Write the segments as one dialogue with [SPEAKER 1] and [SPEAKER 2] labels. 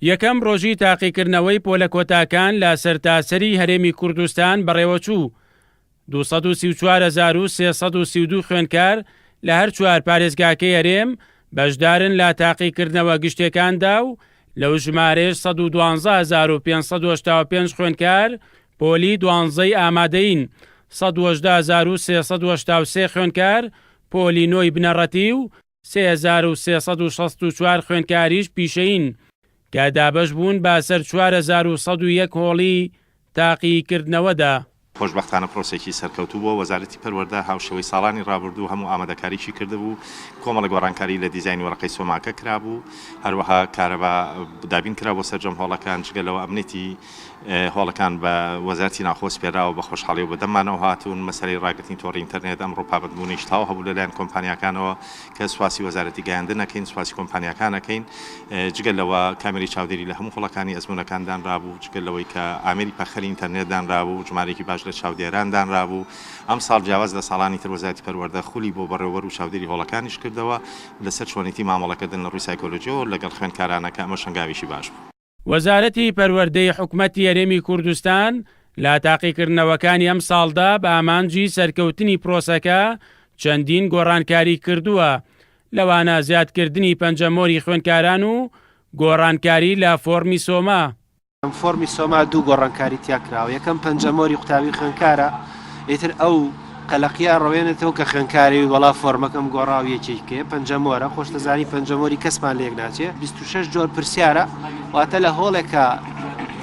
[SPEAKER 1] یەکەم ڕۆژی تاقیکردنەوەی پۆلە کۆتاکان لە سەرتاسەری هەرێمی کوردستان بەڕێوەچوو 244,332 خوێندکار لە هەر چوار پارێزگاکەی هەرێم بەشدارن لە تاقیکردنەوە گشتەکاندا و لەو ژمارەیەش 112,585 خوێندکار پۆلی 12 ئامادەین، 118,383 خوێندکار پۆلی نۆی بنەڕەتی و 3,364 خوێندکاریش پیشەین کە دابەش بوون بە سەر 4,101 هۆڵی تاقیکردنەوەدا.
[SPEAKER 2] خۆشبەختانە پرۆسێکی سەرکەوتوو بۆ وەزارەتی پەروەردە هاوشەوەی ساڵانی ڕابردوو هەموو ئامادەکاریی کردبوو، کۆمەڵە گۆڕانکاری لە دیزاین وەرەقەی سۆماکە کرابوو، هەروەها کارەبا دابین کرا بۆ سەرجەم هۆڵەکان جگەلەوە ئەمنێتی هۆڵەکان بە وەزارەتی ناخۆ سپێراوە بە خۆشحاڵی و بەدەمانەوە هاتوون. مەسەلەی ڕاگررتنی تۆڕی ئینتەرنێت ئەمڕۆ پابەتبوونیش تاو هەبوو لەلایەن کۆمپانیاکانەوە کە سواسی وەزارەتی گەیاندنەکەین، سواسی کۆمپانیاکانەکەین، جگەلەوە کامێری چاودێری لە هەموو خۆڵەکانی ئەزمونەکان دانرابوو، جگەلەوەی کە ئامێری پەخەری ئینتەرنێت دانرابوو، ژمارەیەکی باش لە چاودێران دانرابوو. ئەم ساڵ جیاواز لە ساڵانی تر وەزارەتی پەروەردە خولی بۆ بەڕێوەبەر و چاودێری هۆڵەکانیش کردەوە لەسەر چۆنیتی مامەڵەکردن لە ڕووی سایکۆلۆجیەوە لەگەڵ خوێندکارانەکە ئەمە شەنگاویشی باش بوو.
[SPEAKER 1] وەزارەتی پەروەردەی حکوومەتی هەرێمی کوردستان لە تاقیکردنەوەکانی ئەم ساڵدا بە ئامانجی سەرکەوتنی پرۆسەکە چەندین گۆڕانکاری کردووە، لەوانە زیادکردنی پەنجەمۆری خوێندکاران و گۆڕانکاری لە فۆرمی سۆما.
[SPEAKER 3] ئەم فۆرمی سۆما دوو گۆڕانکاری تیاکراوە. یەکەم پەنجەمۆری قوتابی خوێندکارە، ئیتر ئەو قەلەقیا ڕۆێنێتەوە کە خوێندکاری وەڵا فۆرمەکەم گۆڕاو یەکێکێ پەنجەمۆرە. خۆش دەزانی پەنجەمۆری کەسمان لێک ناچێت. 26 جۆر پرسیارە، واتە لە هۆڵێکە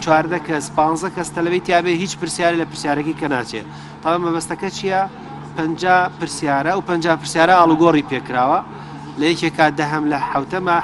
[SPEAKER 3] 14 کەس 15 کەس تەلەوەی تیابێ هیچ پرسیاری لە پرسیارەکەی کە ناچێت. تاوان مەبەستەکە چییە؟ 50 پرسیارە و 50 پرسیارە ئاڵوگۆڕی پێکراوە، لە یەکێکا دەهەم لە حوتەمە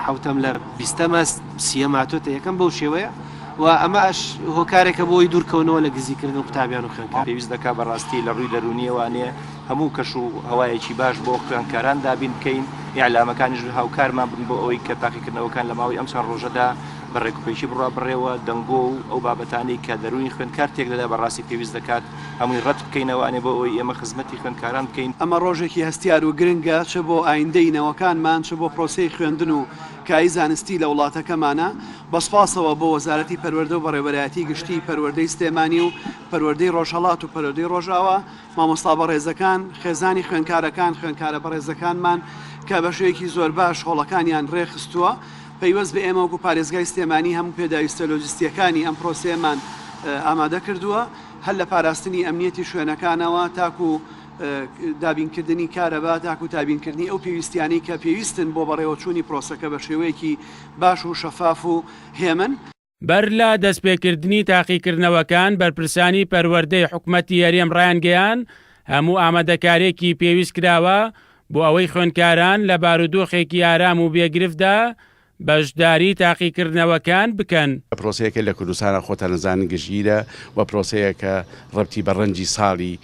[SPEAKER 3] لە 20ەمە 30ە ماتۆتە یەکەم بەو شێوەیە و ئەمەش هۆکارێکە بۆی دوورکەونەوە لە گزیکردن و قوتابیان و خوێندکار.
[SPEAKER 4] پێویست دەکا بەڕاستی لە ڕووی دەرونیەوانێ هەموو کەش و هەوایەکی باش بۆ خوێندکاران دابین بکەین، ئیعلامەکانیش هاوکارمان بن بۆ ئەوەی کە تاقیکردنەوەکان لە ماوەی ئەم چەند ڕۆژەدا بەڕێکوپێکی بڕوا بڕێوە دەنگۆ و ئەو بابەتانی کە دەرونی خوێندکار تێک دەدا بەڕاستی پێویست دەکات هەمووی ڕەت بکەینەوەوانێ بۆ ئەوەی ئێمە خزمەتی خوێندکاران بکەین.
[SPEAKER 5] ئەمە ڕۆژێکی هەستیار و گرنگە، چ بۆ ئایندەی نەوەکانمان، چ بۆ پرۆسەی خوێندن و کای زانستی لە وڵاتەکەمانە. بەسپاسەوە بۆ وەزارەتی پەروەردە و بەڕێوەبەرایەتی گشتی پەروەردەی سلێمانی و پەروەردەی ڕۆژهەڵات و پەروەردەی ڕۆژاوە، مامۆستا بەڕێزەکان، خێزانی خوێندکارەکان، خوێندکارە بەڕێزەکانمان کە بەشەیەکی زۆر باش هۆڵەکانیان ڕێخستووە. پەیوەست بە ئێمە وەکو پارێزگای سلێمانی هەموو پێداویستە لۆجستیەکانی ئەم پرۆسەیەمان ئامادە کردووە، هەر لە پاراستنی ئەمنیەتی شوێنەکانەوە تاکو دابینکردنی کارەبا، تاکو تابینکردنی ئەو پێویستیانی کە پێویستن بۆ بەڕێوەچوونی پرۆسەکە بە شێوەیەکی باش و شەفاف و هێمن.
[SPEAKER 1] بەر لە دەستپێکردنی تاقیکردنەوەکان بەرپرسانی پەروەردەی حکوومەتی هەرێم ڕایانگەیان هەموو ئامادەکارێکی پێویست کراوە بۆ ئەوەی خوێندکاران لە بارودۆخێکی ئارام و بێگرفتدا بەشداری تاقیکردنەوەکان بکەن.
[SPEAKER 6] پرۆسەیەکە لە کوردستانە خۆتە نەزانن گژیرە و پرۆسەیەکە ڕەبتی بە ڕەنجی ساڵی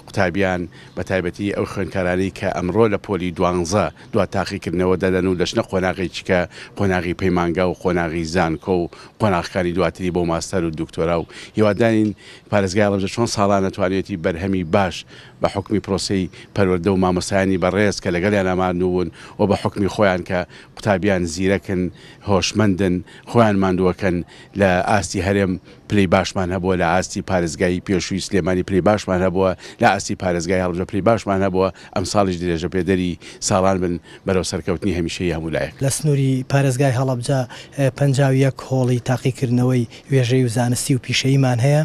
[SPEAKER 6] قوتابیان بە تایبەتی ئەو خوێندکارانی کە ئەمڕۆ لە پۆلی 12 دوات تاقیکردنەوە دەدەن و لەشنە قۆناغێکیکە قۆناغی پەیمانگا و قۆناغی زانکۆ و قۆناغکاری دواتری بۆ ماستەر و دکتۆرا و هیوادارین پارێزگای هەڵەبجە چۆن ساڵانە توانێتی بەرهەمی باش بە حکمی پرۆسەی پەروەردە و مامۆستایانی بەڕێز کە لەگەڵیان ئامادەبوون و بە حکمی خۆیان کە قوتابیان زیرەکن، هۆشمەندن، خۆیان ماندووەکەن لە ئاستی هەرێم پلەی باشمان هەبووە، لە ئاستی پارێزگای پێشووی سلێمانی پلەی باشمان هەبووە، لە ئاستی پارێزگای هەڵبجە پلەی باشمان هەبووە. ئەم ساڵیش درێژە پێدەری ساڵان بن بەرەو سەرکەوتنی هەمیشەی هەمولایەک.
[SPEAKER 7] لە سنووری پارێزگای هەڵەبجە 51 هۆڵی تاقیکردنەوەی وێژەی و زانستی و پیشەییمان هەیە،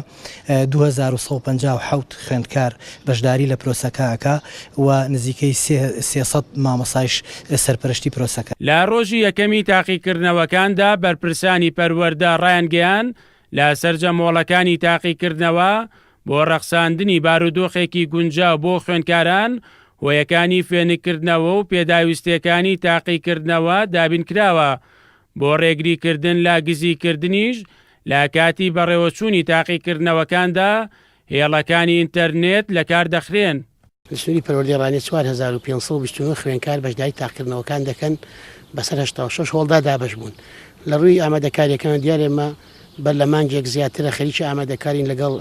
[SPEAKER 7] 2157 خوێندکار بەشداری لە پرۆسەکەکە و نزیکەی 300 مامۆسایش سەرپەرشتی پرۆسەکە.
[SPEAKER 1] لە ڕۆژی یەکەمی تاقیکردنەوەکاندا بەرپرسانی پەروەردە ڕایانگەیان لە سەرجەمۆڵەکانی تاقیکردنەوە بۆ ڕەخساندنی بارودۆخێکی گونجاو بۆ خوێندکاران هۆیەکانی فێنکردنەوە و پێداویستیەکانی تاقیکردنەوە دابین کراوە بۆ ڕێگریکردن لە گزیکردنیش لە کاتی بەڕێوەچوونی تاقیکردنەوەکاندا هێڵەکانی ئینتەرنێت لە کار دەخرێن.
[SPEAKER 8] سووری پەروەردەیڕانی 4529 خوێندکار بەشداری تاقیکردنەوەکان دەکەن، بەسەر 86 هۆڵدا دابەش بوون. لە ڕووی ئامادەکاریەکان دیارێمە بەر لە مانجێک زیاترە خەریکی ئامادەکارین لەگەڵ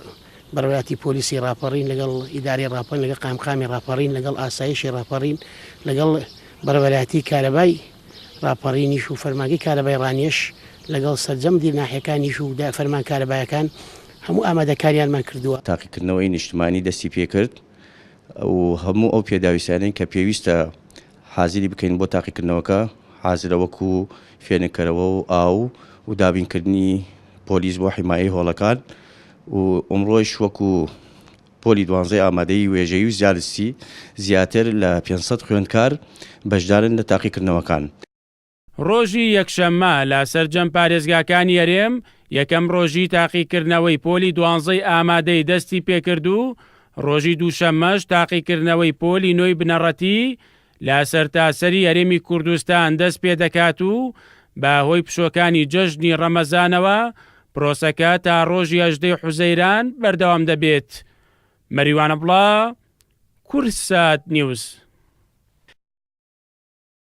[SPEAKER 8] بەڕێوەتی پۆلیسی ڕاپەڕین، لەگەڵ ئیداری ڕاپەڕین، لەگەڵ قامقامی ڕاپەڕین، لەگەڵ ئاسایشی ڕاپەڕین، لەگەڵ بەڕێوەبەرایەتی کارەبای ڕاپەڕینیش و فەرمانگەی کارەبای ڕانیش لەگەڵ سەرجەمدی ناحیەکانیش و دا فەرمان کارەبایەکان هەموو ئامادەکاریانمان کردووە.
[SPEAKER 9] تاقیکردنەوەی نیشتمانی دەستی پێکرد و هەموو ئەو پێداویستانەی کە پێویستە حازری بکەین بۆ تاقیکردنەوەکە حازرە وەکو فێنکەرەوە و ئاو و دابینکردنی پۆلیس بۆ حیمایەی هۆڵەکان و ئەمڕۆیش وەکو پۆلی 12 ئامادەی وێژەی و زیارستی زیاتر لە 500 خوێندکار بەشدارن لە تاقیکردنەوەکان.
[SPEAKER 1] ڕۆژی یەکشەممە لە سەرجەم پارێزگاکانی هەرێم یەکەم ڕۆژی تاقیکردنەوەی پۆلی 12 ئامادەی دەستی پێکرد و ڕۆژی دووشەممەش تاقیکردنەوەی پۆلی نۆی بنەڕەتی لە سەرتاسەری هەرێمی کوردستان دەست پێ دەکات و بەهۆی پشۆکانی جەژنی ڕەمەزانەوە پرۆسەکە تا ڕۆژی 18 حوزەیران بەردەوام دەبێت. مەریوانە بڵا، کورسات نیوز.